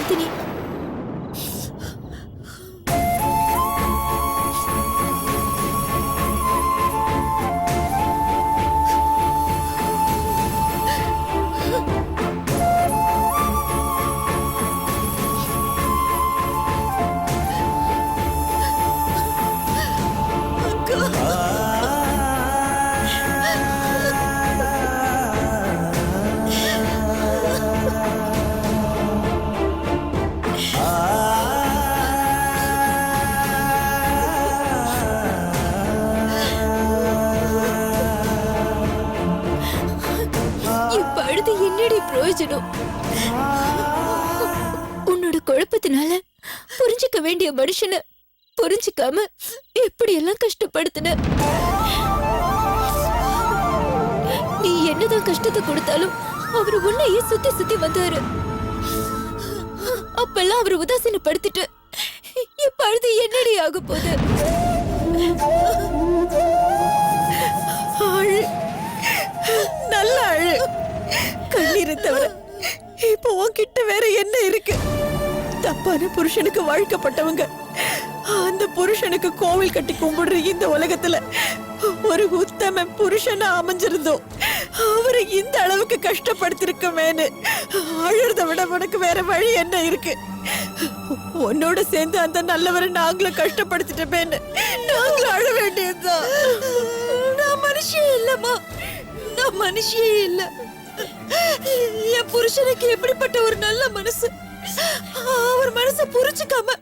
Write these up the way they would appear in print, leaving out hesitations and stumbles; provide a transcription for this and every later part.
நந்தினி. என்னடி பிரயோஜனம்? உன்னோட குழப்பத்தினால புரிஞ்சுக்க வேண்டிய மனுஷனை புரிஞ்சுக்காம எப்படி எல்லாம் கஷ்டப்படுத்தின. நீ என்னதான் கஷ்டத்தை கொடுத்தாலும் அவரு உன்னையே சுத்தி சுத்தி வந்தாரு. அப்பெல்லாம் அவரு உதாசீனப்படுத்திட்டு இப்ப அழுது என்னடி ஆக போகுது? அழு, நல்ல அழு. கண்ணீரை தவிர இப்போ உன்கிட்ட வேற என்ன இருக்கு? தப்பான புருஷனுக்கு வாழ்க்கப்பட்டவங்க அந்த புருஷனுக்கு கோவில் கட்டி கும்பிடுற இந்த உலகத்துல ஒரு உத்தம புருஷனா அமைஞ்சிருந்தோம். அவரை இந்த அளவுக்கு கஷ்டப்படுத்திருக்கமேன்னு அழுறத விட உனக்கு வேற வழி என்ன இருக்கு? உன்னோட சேர்ந்து அந்த நல்லவரை நாங்களும் கஷ்டப்படுத்திட்டமேன்னு நாங்களும் அழ வேண்டியதுதான். நான் மனுஷியே இல்லம்மா, நான் மனுஷியே இல்ல. என் புருஷனுக்கு எப்படிப்பட்ட ஒரு நல்ல மனசு, அவர் மனசை புரிஞ்சுக்காம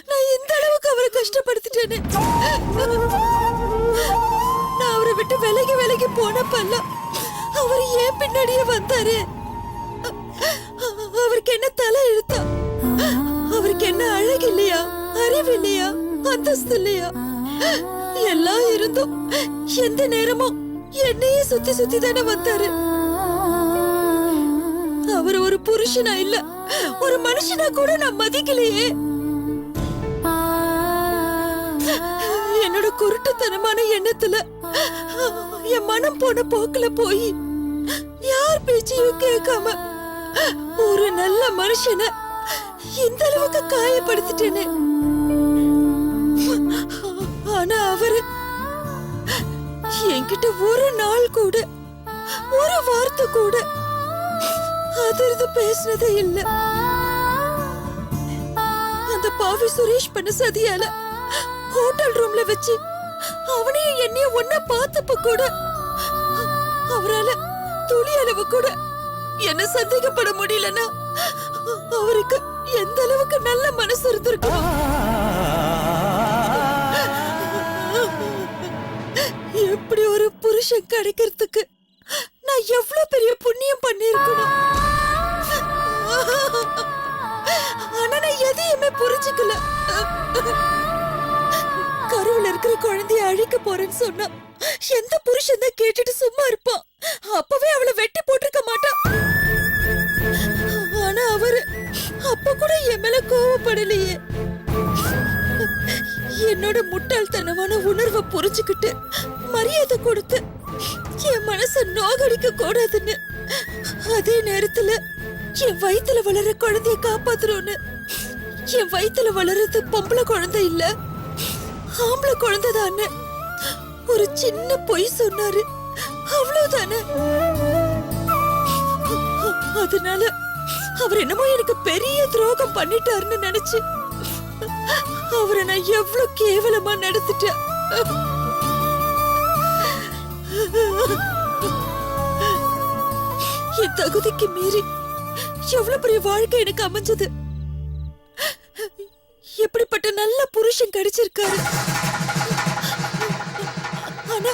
நான் இந்த அளவுக்கு அவரை கஷ்டப்படுத்திட்டேனே. நான் அவரை விட்டு விலகி விலகி போனப்பல்ல அவர் ஏன் பின்னாடியே வந்தாரு. அவருக்கு என்ன தலை எழுத்தா? அவருக்கு என்ன அழகு இல்லையா, அறிவு இல்லையா, அந்தஸ்து இல்லையா? எல்லாம் இருந்தும் எந்த நேரமும் என்னையே சுத்தி சுத்தி தானே வந்தாரு. அவர் ஒரு புருஷனா இல்ல, ஒரு மனுஷனா கூட நான் மதிக்கலையே. என்னோட குருட்டுத்தனமான எண்ணத்துல என் மனம் போன போக்குல போய் யார் பேச்சையும் கேட்காம ஒரு நல்ல மனுஷனை இந்த அளவுக்கு காயப்படுத்திட்டேனே. ஆனா அவரு என்கிட்ட ஒரு நாள் கூட ஒரு வார்த்தை கூட அதிர்ந்து பேசினதே இல்ல. அந்த பாவி சுரேஷ் பண்ண சதியால ஹோட்டல் ரூம்ல வச்சு அவனையும் என்னையும் ஒன்னா பார்த்தப்ப கூட அவரால துளி அளவு கூட என்ன சந்தேகப்பட முடியலன்னா அவருக்கு எந்த அளவுக்கு நல்ல மனசு இருந்திருக்கும். எப்படி ஒரு புருஷன் கிடைக்கிறதுக்கு நான் எவ்வளவு பெரிய புண்ணியம் பண்ணிருக்கணும். ஆனா நான் எதையுமே புரிஞ்சுக்கல. கருவுல இருக்கிற குழந்தைய அழிக்க போறேன்னு சொன்னா எந்த புருஷன் தான் கேட்டுட்டு சும்மா இருப்பான்? அப்பவே அவளை வெட்டி போட்டிருக்க மாட்டான். ஆனா அவரு அப்ப கூட என் மேல கோவப்படலையே. என்னோட முட்டாள்தனமான உணர்வை புரிஞ்சுக்கிட்டு மரியாதை கொடுத்து என் மனச நோகடிக்க கூடாதுன்னு, அதே நேரத்துல என் வயித்துல வளர குழந்தைய காப்பாத்துறோன்னு, என் வயித்துல வளர்றது பொம்பளை குழந்தை இல்ல ஆம்பளை குழந்தைதான்னு ஒரு சின்ன பொய் சொன்னாரு, அவ்வளவுதானே. அதனால அவர் என்னமோ எனக்கு பெரிய துரோகம் பண்ணிட்டாருன்னு நினைச்சு அவரை நான் எவ்வளவு கேவலமா நடத்திட்டேன். என் தகுதிக்கு மீறி எவ்வளவு பெரிய வாழ்க்கை எனக்கு அமைஞ்சது. எப்படிப்பட்ட நல்ல புருஷன் கிடைச்சிருக்காரு. ஆனா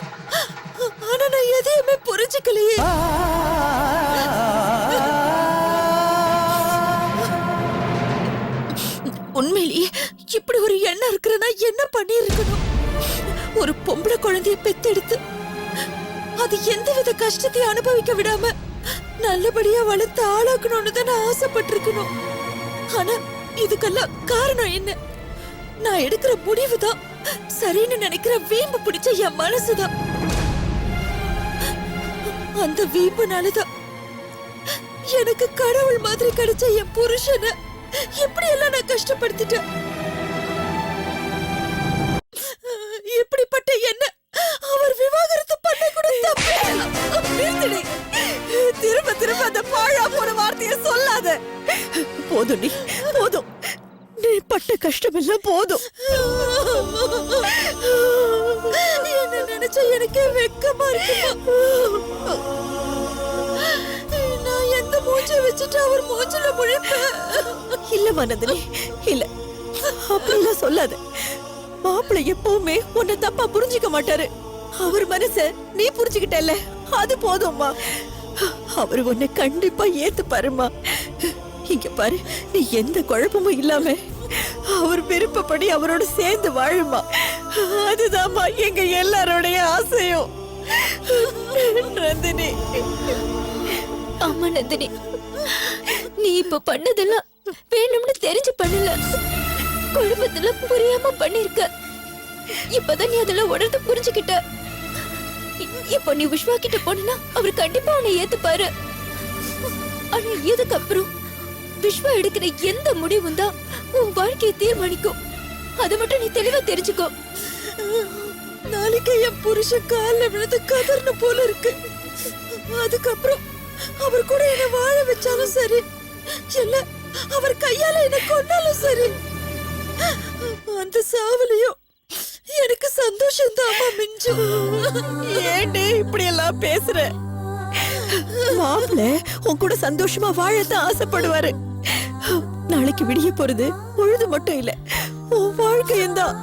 ஆனா நான் எதையுமே புரிஞ்சுக்கலையே. உண்மையிலேயே இப்படி ஒரு எண்ணம் இருக்கிறனா என்ன பண்ணி இருக்கணும்? ஒரு பொம்பளை குழந்தைய பெத்தெடுத்து அது எந்தவித கஷ்டத்தையும் அனுபவிக்க விடாம நல்லபடியா வளர்த்து ஆளாக்கணும்னு தான் நான் ஆசைப்பட்டிருக்கணும். ஆனா இதுக்கெல்லாம் காரணம் என்ன? நான் எடுக்கிற முடிவுதான் சரின்னு நினைக்கிற வீம்பு பிடிச்ச என் மனசுதான். அந்த வீம்புனாலதான் எனக்கு கடவுள் மாதிரி கிடைச்ச என் புருஷனை எப்படி எல்லாம் நான் கஷ்டப்படுத்திட்டேன். இப்படிப்பட்ட என்ன அவர் விவாகரத்து பண்ண கூட தப்பு. நிறுத்துடி. திரும்ப திரும்ப அந்த பாழா போன வார்த்தையை சொல்லாத. போதும் நீ, போதும். நீ பட்ட கஷ்டம் எல்லாம் போதும். என்ன நினைச்சா எனக்கே வெக்கமா இருக்குமா. நான் எந்த மூச்சை வச்சுட்டு அவர் மூச்சில முழிப்பேன். இல்ல நந்தினி, இல்ல, அப்படிலாம் சொல்லாத. மாப்பிள்ளை எப்பவுமே உன்னை தப்பா புரிஞ்சுக்க மாட்டாரு. அவர் மனச நீ புரிஞ்சுக்கிட்டல, அது போதும்மா. அவர் உன்னை கண்டிப்பா ஏத்து பாருமா. இங்க பாரு, நீ எந்த குழப்பமும் இல்லாம அவர் விருப்பப்படி அவரோட சேர்ந்து வாழுமா. அதுதான்மா எங்க எல்லாரோடைய ஆசையும். நந்தினி. ஆமா நந்தினி, நீ இப்ப பண்ணதெல்லாம் வேணும்னு தெரிஞ்சு பண்ணல, குழப்பத்துல புரியாம பண்ணிருக்க. இப்பதான் நீ அதெல்லாம் உணர்ந்து புரிஞ்சுக்கிட்ட. இப்போ நீ விஸ்வா கிட்ட போனா அவர் கண்டிப்பா உன்னை ஏத்துப்பாரு. ஆனா இதுக்கப்புறம் விஸ்வா எடுக்கிற எந்த முடிவும் தான் உன் வாழ்க்கையை தீர்மானிக்கும். அதை மட்டும் நீ தெளிவா தெரிஞ்சுக்கோ. நாளைக்கு என் புருஷன் காலில் விழுந்து கதர்ன போல இருக்கு. அதுக்கப்புறம் அவர் கூட என்ன வாழ வச்சாலும் சரி, இல்ல அவர் கையால என்ன கொண்டாலும் சரி, அந்த சாவலையும் எனக்கு சந்தோஷம் தாமா மிஞ்சும். ஏண்டே இப்படி எல்லாம் பேசுற? மாப்பிள்ள உன் கூட சந்தோஷமா வாழத்தான் ஆசைப்படுவாரு. நாளைக்கு விடிய போறது பொழுது மட்டும் இல்ல, உன் வாழ்க்கையும் தான்.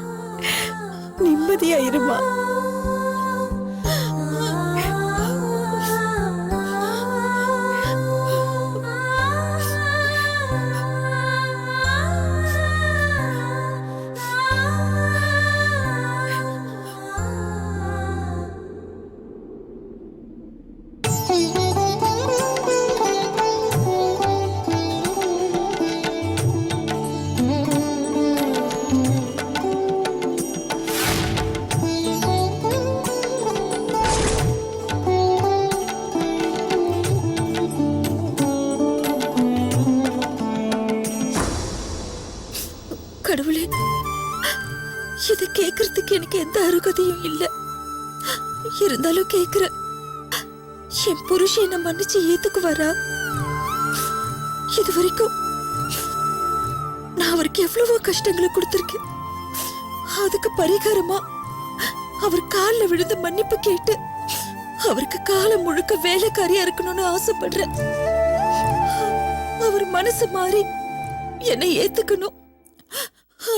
நிம்மதியா இருமா. கடவுளே, இதை கேக்குறதுக்கு எனக்கு எந்த அருகதையும் இல்ல. இருந்தாலும் கேக்குற, என் புருஷன் என்ன மன்னிச்சு ஏத்துக்குவாரா? இது வரைக்கும் நான் அவருக்கு எவ்வளவோ கஷ்டங்களை கொடுத்திருக்கேன். அதுக்கு பரிகாரமா அவர் கால்ல விழுந்து மன்னிப்பு கேட்டு அவருக்கு காலம் முழுக்க வேலைக்காரியா இருக்கணும்னு ஆசைப்படுறேன். அவர் மனசு மாறி என்னை ஏத்துக்கணும்.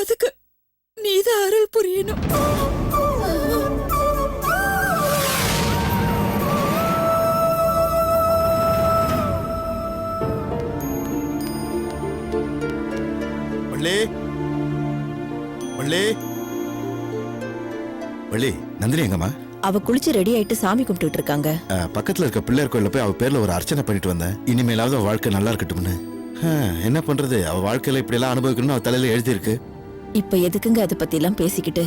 அதுக்கு நீதான் அருள் புரியணும். வள்ளி, வள்ளி, வள்ளி, நந்தினி எங்கம்மா? அவ குளிச்சு ரெடி ஆயிட்டு சாமி கும்பிட்டு இருக்காங்க. பக்கத்துல இருக்க பிள்ளையார் கோயில்ல போய் அவ பேர்ல ஒரு அர்ச்சனை பண்ணிட்டு வந்தேன். இனிமேலாவது அவ வாழ்க்கை நல்லா இருக்கட்டும்னு. என்ன பண்றது, அவ வாழ்க்கையில இப்படி எல்லாம் அனுபவிக்கணும்னு அவ தலையில எழுதி இருக்கு. இப்ப எதுக்குங்க அதை பத்தி எல்லாம் பேசிக்கிட்டு?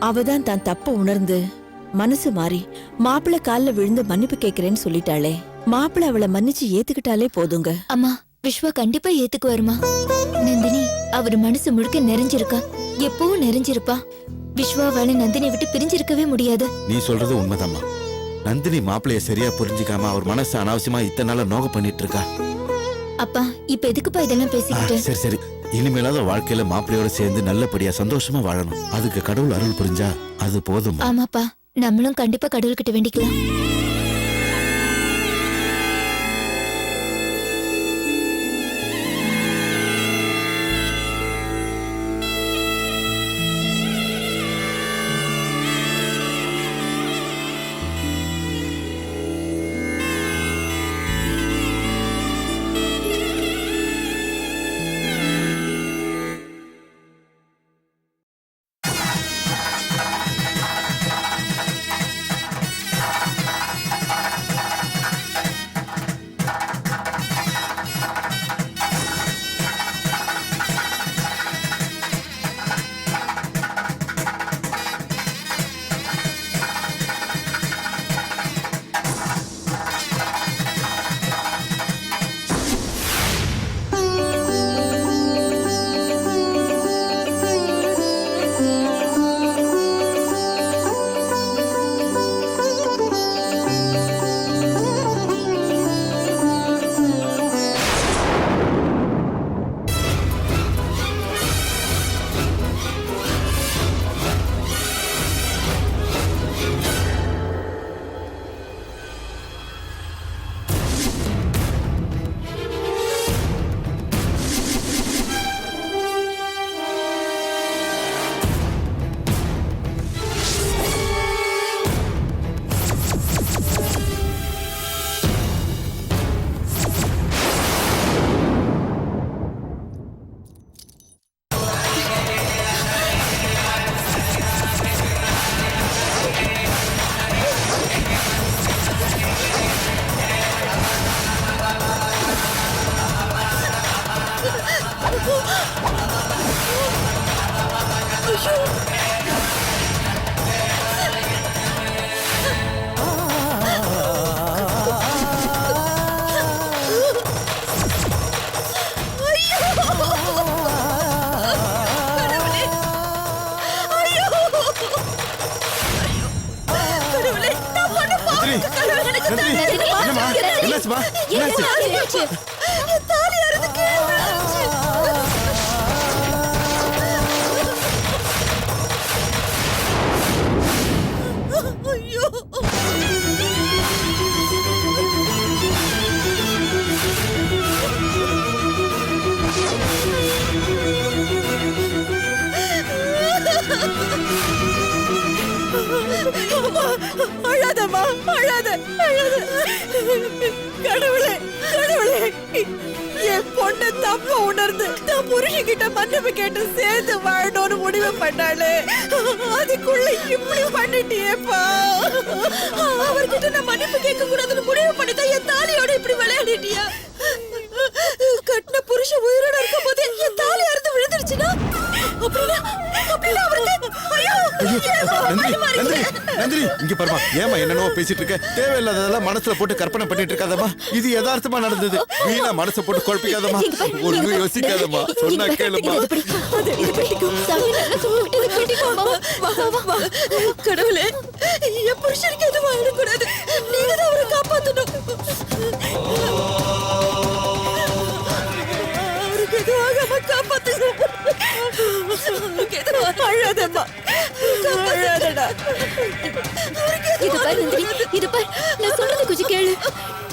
அவதான் தான் தப்ப உணர்ந்து மனசு மாறி மாப்பிள்ள கால்ல விழுந்து மன்னிப்பு கேக்குறேன்னு சொல்லிட்டாளே. மாப்பிள்ள அவளை மன்னிச்சு ஏத்துக்கிட்டாலே போதுங்க. அம்மா, விஸ்வா கண்டிப்பா ஏத்துக்குவாருமா. நந்தினி அவர் மனசு முழுக்க நிறைஞ்சிருக்கா, எப்பவும் நிறைஞ்சிருப்பா. விஸ்வாவால நந்தினி விட்டு பிரிஞ்சிருக்கவே முடியாது. நீ சொல்றது உண்மைதாம்மா. நந்தினி மாப்பிள்ளைய சரியா புரிஞ்சுக்காம அவர் மனசு அனாவசியமா இத்தனை நாள நோக பண்ணிட்டு இருக்கா. அப்பா, இப்ப எதுக்குப்பா இதெல்லாம் பேசிக்கிட்டு? சரி சரி, இனிமேலாவது வாழ்க்கையில மாப்பிள்ளையோட சேர்ந்து நல்லபடியா சந்தோஷமா வாழணும். அதுக்கு கடவுள் அருள் புரிஞ்சா அது போதும். ஆமாப்பா, நம்மளும் கண்டிப்பா கடவுள்கிட்ட வேண்டிக்கலாம். நந்தினி, என்னம்மா? என்னாச்சும்மா? என்னாச்சு? என்னாச்சு? தாலி அறுந்து கீழே விழுந்துருச்சு. ஐயோ அழாதம்மா, அழாத, அழாத. கடவுளே, கடவுளே, என் பொண்ணு தப்ப உணர்ந்து தான் புருஷன்கிட்ட மன்னிப்பு கேட்டு சேர்ந்து வாழணும்னு முடிவு பண்ணாளே, அதுக்குள்ள இப்படி பண்ணிட்டியேப்பா. அவர்கிட்ட நான் மன்னிப்பு கேட்க கூடாதுன்னு முடிவு பண்ணிதான் என் தாலியோட இப்படி விளையாடிட்டியா? கட்டின புருஷன் உயிரோட இருக்கும் போது என் தாலி அறுந்து விழுந்துருச்சுன்னா அப்படின்னா அவருக்கு ஐயோ நந்தினி, நந்தினி, நந்தினி, இங்க பாருமா. ஏமா என்னென்னவோ பேசிட்டு இருக்க? தேவையில்லாததெல்லாம் மனசுல போட்டு கற்பனை பண்ணிட்டு இருக்காதம்மா. இது யதார்த்தமா நடந்தது. வீணா மனசை போட்டு குழப்பிக்காதம்மா. ஒண்ணும் யோசிக்காதம்மா. சொன்னா கேளுமா. கடவுளே, என் புருஷனுக்கு எதுவும் ஆயிடக்கூடாது. நீங்க தான் அவரை காப்பாத்தணும். அவருக்கு எதுவும் ஆகாம காப்பாத்துங்க. அழாதம்மா, அழாதடா. இது பாரு நந்தினி, இது பாரு, நான் சொல்றது கொஞ்சம் கேளு.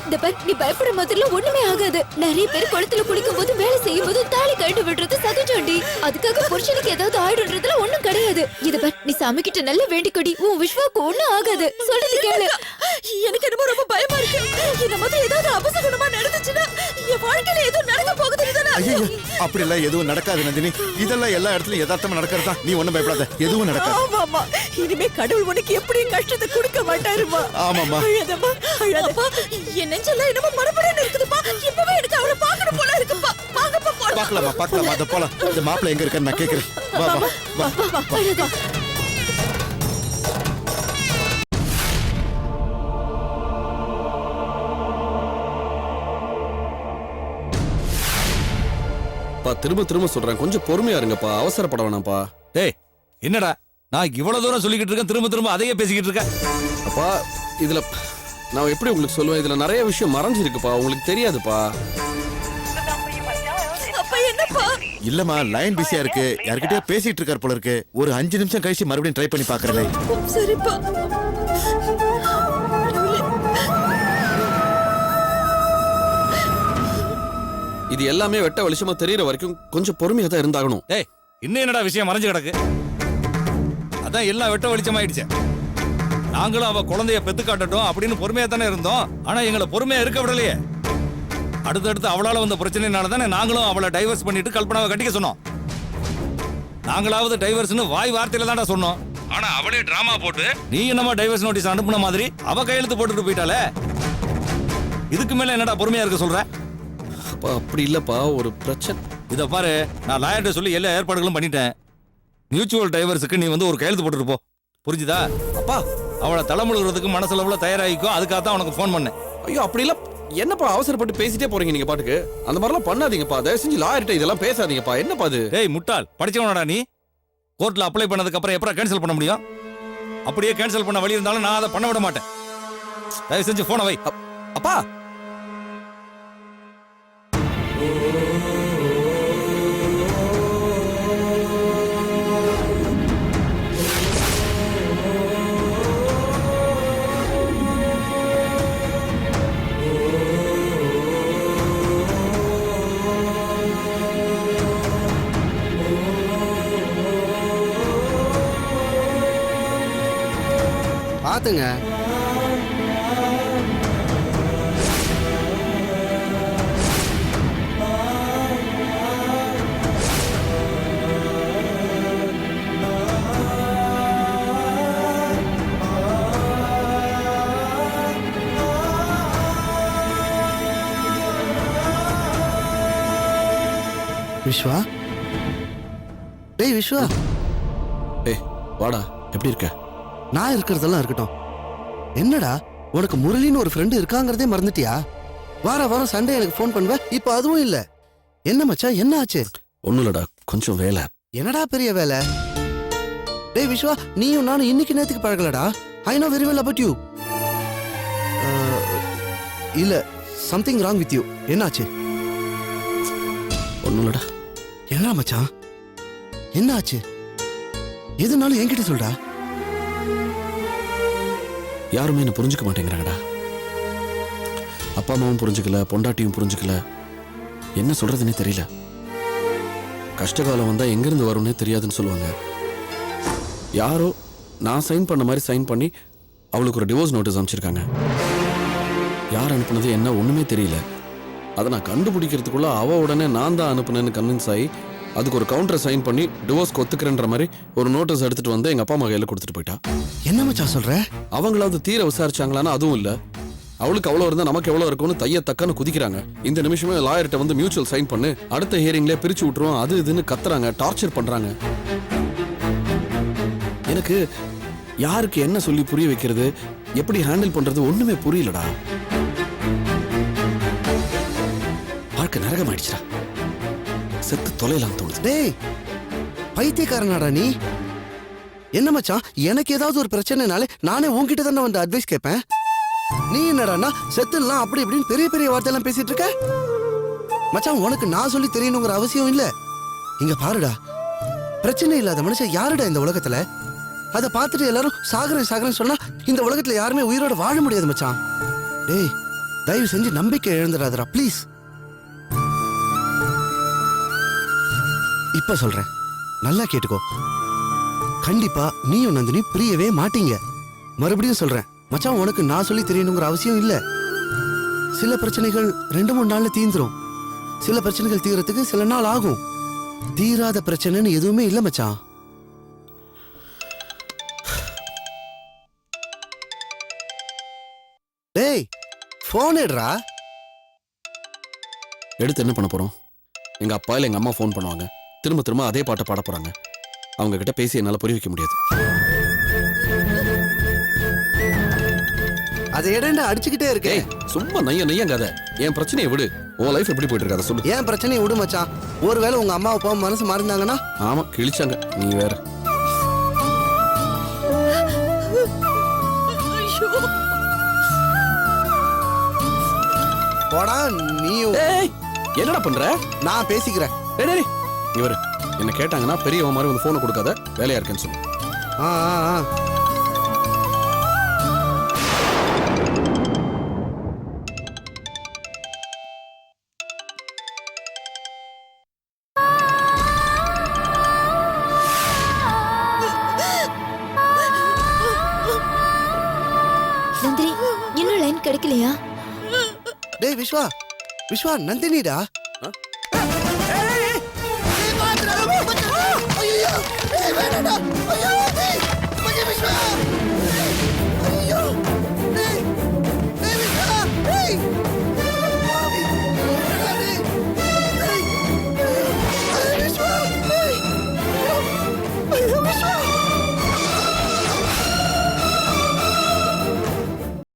இந்த பாரு, நீ பயப்பட மாதிரில ஒண்ணுமே ஆகாது. நிறைய பேர் குளத்துல குளிக்கும் போது வேலை செய்யும் போது தாலி கழண்டு விடுறது சகஜம்டி. அதுக்காக புருஷனுக்கு ஏதாவது ஆயிடுறதுல ஒண்ணும் கிடையாது. இது பாரு, நீ சாமி கிட்ட நல்லா வேண்டிக்கொடி. உன் விஸ்வாக்கு ஒண்ணும் ஆகாது. சொல்றது கேளு. எனக்கு என்னமோ ரொம்ப பயமா இருக்கு. இந்த மாதிரி ஏதாவது அபசகுணமா நடந்துச்சுன்னா என் வாழ்க்கையில ஏதோ நடக்க போகுதுன்னு தானே ஐயோ, அர்த்தம். அப்படிலாம் எதுவும் நடக்காது நந்தினி. இதெல்லாம் எல்லா இடத்துலயும் யதார்த்தமா நடக்கிறதா. நீ ஒண்ணும் பயப்படாத. எதுவும் நடக்காது. ஆமாம்மா, இனிமே கடவுள் உனக்கு எப்படியும் கஷ்டத்தை கொடுக்க மாட்டாருமா. ஆமாம்மா. அழாதம்மா, அழாத. அப்பா, என் நெஞ்செல்லாம் என்னமோ மறுபடியும் இருக்குதுப்பா. இப்பவே எனக்கு அவளை பார்க்கணும் போல இருக்குப்பா. வாங்கப்பா போலாம். பாக்கலாமா, பாக்கலாமா. அத போலாம். இந்த மாப்பிள்ளை எங்க இருக்கான்னு நான் கேக்குறேன். வா, வா, வா. அழகா. திரும்ப திரும்ப சொல்றேன், கொஞ்சம் பொறுமையா இருங்கப்பா. அவசரப்பட வேணாம்ப்பா. டேய், என்னடா நான் இவ்வளவு தூரம் சொல்லிக்கிட்டு இருக்கேன், திரும்ப திரும்ப அதையே பேசிக்கிட்டு இருக்கேன். அப்பா, இதுல நான் எப்படி உங்களுக்கு சொல்லுவேன்? இதுல நிறைய விஷயம் மறைஞ்சிருக்குப்பா. உங்களுக்கு தெரியாதுப்பா. அப்பா என்னப்பா? இல்லம்மா, லைன் பிஸியா இருக்கு. யார்கிட்டயோ பேசிட்டு இருக்கார் போல இருக்கு. ஒரு 5 நிமிஷம் கழிச்சு மறுபடியும் ட்ரை பண்ணி பாக்குறேன். சரிப்பா. இது எல்லாமே வெட்ட வெளிச்சமா தெரியற வரைக்கும் கொஞ்சம் பொறுமையா தான் இருந்தாகணும். டேய், இன்னும் என்னடா விஷயம் மறைஞ்சு கிடக்கு? அதான் எல்லாம் வெட்ட வெளிச்சமாயிடுச்சு. நாங்களும் அவ குழந்தைய பெத்து காட்டட்டும் அப்படின்னு பொறுமையா தானே இருந்தோம். ஆனா எங்களை பொறுமையா இருக்க விடலையே. அடுத்தடுத்து அவளால வந்த பிரச்சனைனால தானே நாங்களும் அவளை டைவர்ஸ் பண்ணிட்டு கல்பனாவை கட்டிக்க சொன்னோம். நாங்களாவது டைவர்ஸ்னு வாய் வார்த்தையில தான்டா சொன்னோம். ஆனா அவளே டிராமா போட்டு நீ என்னமா டைவர்ஸ் நோட்டீஸ் அனுப்புன மாதிரி அவ கையெழுத்து போட்டுட்டு போயிட்டாலே. இதுக்கு மேல என்னடா பொறுமையா இருக்க சொல்ற? அப்பா, அப்படி இல்லப்பா, ஒரு பிரச்சனை. இத பாரு, நான் லாயர்ட்ட சொல்லி எல்லா ஏற்பாடுகளும் பண்ணிட்டேன். மியூச்சுவல் டைவர்ஸுக்கு நீ வந்து ஒரு கையெழுத்து போட்டுட்டு போ. புரிஞ்சுதா? அப்பா, அவளை தலைமுழுகிறதுக்கு மனசுல தயாராகிக்கோ. அதுக்காக தான் உனக்கு ஃபோன் பண்ணேன். ஐயோ, அப்படி இல்ல. என்னப்பா அவசரப்பட்டு பேசிட்டே போறீங்க நீங்க பாட்டுக்கு? அந்த மாதிரிலாம் பண்ணாதீங்கப்பா. தயவு செஞ்சு லாயர்ட்ட இதெல்லாம் பேசாதீங்கப்பா. என்னப்பா அது? டேய் முட்டாள், படிச்சவனடா நீ. கோர்ட்ல அப்ளை பண்ணதுக்கு அப்புறம் எப்பறம் கேன்சல் பண்ண முடியும்? அப்படியே கேன்சல் பண்ண வழி இருந்தாலும் நான் அதை பண்ண விட மாட்டேன். தயவு செஞ்சு போனை வை. அப்பா, பாத்துங்க. விஸ்வா, டேய் விஸ்வா, ஏய் வாடா, எப்படி இருக்க? நான் இருக்கிறதெல்லாம் இருக்கட்டும். என்னடா உனக்கு முரளின்னு ஒரு ஃப்ரெண்டு இருக்காங்கிறதே மறந்துட்டியா? வாரம் சண்டே எனக்கு ஃபோன் பண்ணுவ, இப்போ அதுவும் இல்ல. என்ன மச்சான், என்ன ஆச்சு? ஒண்ணும் இல்லடா, கொஞ்சம் வேலை. என்னடா பெரிய வேலை? டேய் விஸ்வா, நீயும் நானும் இன்னைக்கு நேத்துக்கு பழகலடா. I know very well about you. இல்ல, சம்திங் ராங் வித் யூ. என்னாச்சு? ஒண்ணும் இல்லடா. என்ன மச்சான், என்ன ஆச்சு? எதுனாலும் என்கிட்ட சொல்டா. யாருமே என்ன புரிஞ்சுக்க மாட்டேங்கிறாங்கடா. அப்பா அம்மாவும் புரிஞ்சுக்கல, பொண்டாட்டியும் புரிஞ்சுக்கல. என்ன சொல்றதுன்னே தெரியல. கஷ்டகாலம் வந்தா எங்கிருந்து வரும்னே தெரியாதுன்னு சொல்லுவாங்க. யாரோ நான் சைன் பண்ண மாதிரி சைன் பண்ணி அவளுக்கு ஒரு டிவோர்ஸ் நோட்டீஸ் அனுப்பிச்சிருக்காங்க. யார் அனுப்புனது என்ன ஒண்ணுமே தெரியல. அதை நான் கண்டுபிடிக்கிறதுக்குள்ள அவ உடனே நான் தான் அனுப்புனேன்னு கன்வின்ஸ் ஆகி அதுக்கு ஒரு கவுண்டரை சைன் பண்ணி டிவோர்ஸ் ஒத்துக்கிறேன்ற மாதிரி ஒரு நோட்டீஸ் எடுத்துட்டு வந்து எங்க அப்பா அம்மா கையில கொடுத்துட்டு போயிட்டா. என்ன மச்சான் சொல்ற? அவங்களாவது தீர விசாரிச்சாங்களான்னு அதுவும் இல்ல. அவளுக்கு அவ்வளவு இருந்தா நமக்கு எவ்வளவு இருக்கும்னு தைய தக்கன்னு குதிக்கிறாங்க. இந்த நிமிஷமே லாயர்கிட்ட வந்து மியூச்சுவல் சைன் பண்ணு, அடுத்த ஹியரிங்ல பிரிச்சு விட்டுருவோம், அது இதுன்னு கத்துறாங்க, டார்ச்சர் பண்றாங்க. எனக்கு யாருக்கு என்ன சொல்லி புரிய வைக்கிறது, எப்படி ஹேண்டில் பண்றது ஒண்ணுமே புரியலடா. வாழ்க்கை நரகமாயிடுச்சுடா. செத்து தொலைலாம் தோணுது. டேய் பைத்தியக்காரனாடா நீ. என்ன மச்சான், எனக்கு ஏதாவது ஒரு பிரச்சனைனாலே நானே உன்கிட்ட தானே வந்து அட்வைஸ் கேட்பேன். நீ என்னடான்னா செத்துலாம் அப்படி இப்படின்னு பெரிய பெரிய வார்த்தையெல்லாம் பேசிட்டு இருக்க. மச்சான், உனக்கு நான் சொல்லி தெரியணுங்கிற அவசியம் இல்ல. இங்க பாருடா, பிரச்சனை இல்லாத மனுஷன் யாருடா இந்த உலகத்துல? அதை பார்த்துட்டு எல்லாரும் சாகுறேன் சொன்னா இந்த உலகத்துல யாருமே உயிரோட வாழ முடியாது மச்சான். டேய் தயவு செஞ்சு நம்பிக்கை இழந்துடாதடா ப்ளீஸ். இப்ப சொல்றேன், நல்லா கேட்டுக்கோ. கண்டிப்பா நீயும் நந்தினி பிரியவே மாட்டீங்க. மறுபடியும் சொல்றேன் மச்சான், உனக்கு நான் சொல்லி தெரியணுங்கிற அவசியம் இல்ல. சில பிரச்சனைகள் 2-3 நாள்ல தீந்துரும். சில பிரச்சனைகள் தீரத்துக்கு சில நாள் ஆகும். தீராத பிரச்சனைன்னு எதுவுமே இல்ல மச்சான். டேய் போன் எடுறா. எடுத்து என்ன பண்ண போறோம்? எங்க அப்பா இல்ல எங்க அம்மா ஃபோன் பண்ணுவாங்க, திரும்ப திரும்ப அதே பாட்டை பாட போறாங்க. அவங்க கிட்ட பேசி என்னால புரிய வைக்க முடியாது. அதை எடேண்டா அடிச்சுக்கிட்டே இருக்கே. ஏய் சும்மா நையங்காத. என் பிரச்சனையை விடு. உன் லைஃப் எப்படி போயிட்டு இருக்காத சொல்லு. ஏன் பிரச்சனையை விடு மச்சான். ஒருவேளை உங்க அம்மா அப்பா மனசு மாறினாங்கன்னா? ஆமா கிழிச்சாங்க, நீ வேற. போடா நீயும். என்னடா பண்ற? நான் பேசிக்கிறேன். டேய் இவரு என்ன கேட்டாங்கன்னா பெரியவன் மாதிரி வந்து போனை கொடுக்காத, வேலையா இருக்கேன்னு சொல்லு. நந்தினி, இன்னும் லைன் கிடைக்கலையா? டேய் விஸ்வா, நந்தினிடா.